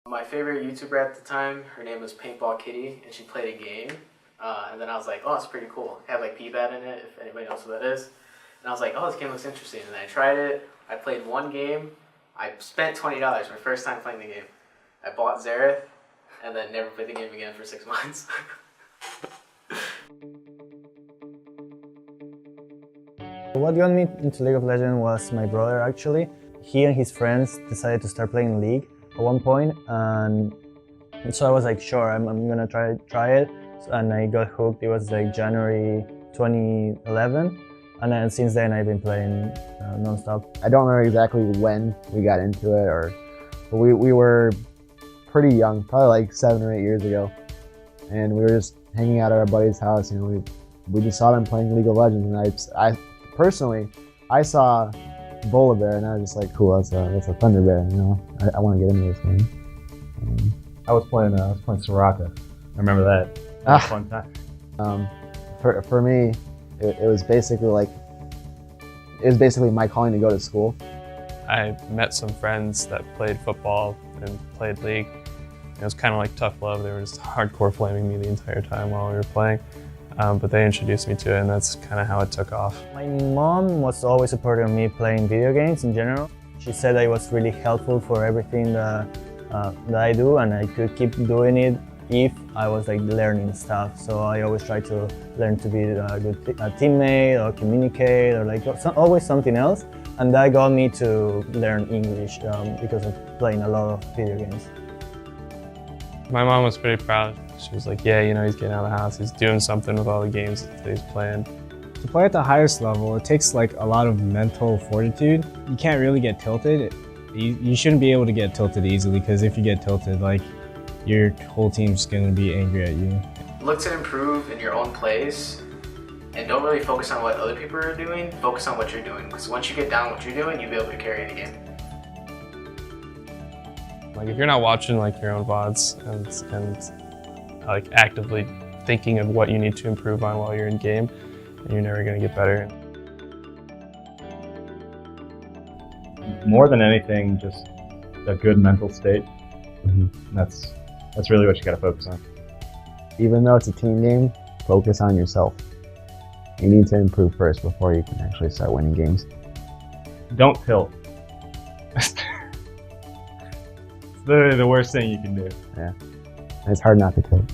My favorite YouTuber at the time, her name was Paintball Kitty, and she played a game. And then I was like, oh, it's pretty cool. It had like P-BAT in it, if anybody knows what that is. And I was like, oh, this game looks interesting. And then I tried it. I played one game. I spent $20 my first time playing the game. I bought Zareth, and then never played the game again for 6 months. What got me into League of Legends was my brother, actually. He and his friends decided to start playing League at one point, and so I was like, sure, I'm gonna try it. And I got hooked. It was like January 2011, and then since then I've been playing non-stop. I don't remember exactly when we got into it, but we were pretty young, probably like 7 or 8 years ago, and we were just hanging out at our buddy's house. You know, we just saw them playing League of Legends, and I personally saw Bola Bear, and I was just like, cool, that's a Thunder Bear. You know, I want to get into this game. I was playing Soraka. I remember that. That was a fun time. For me, it was basically my calling to go to school. I met some friends that played football and played League. It was kind of like tough love. They were just hardcore flaming me the entire time while we were playing. But they introduced me to it, and that's kind of how it took off. My mom was always supporting me playing video games in general. She said that it was really helpful for everything that I do, and I could keep doing it if I was like learning stuff. So I always try to learn to be a good teammate or communicate or like always something else. And that got me to learn English because of playing a lot of video games. My mom was pretty proud. She was like, yeah, you know, he's getting out of the house. He's doing something with all the games that he's playing. To play at the highest level, it takes like a lot of mental fortitude. You can't really get tilted. You shouldn't be able to get tilted easily, because if you get tilted, like, your whole team's gonna be angry at you. Look to improve in your own place, and don't really focus on what other people are doing. Focus on what you're doing, because once you get down what you're doing, you'll be able to carry the game. Like, if you're not watching like your own VODs and like actively thinking of what you need to improve on while you're in game, you're never gonna get better. More than anything, just a good mental state. That's really what you got to focus on. Even though it's a team game, focus on yourself. You need to improve first before you can actually start winning games. Don't tilt. It's literally the worst thing you can do. Yeah, it's hard not to tilt.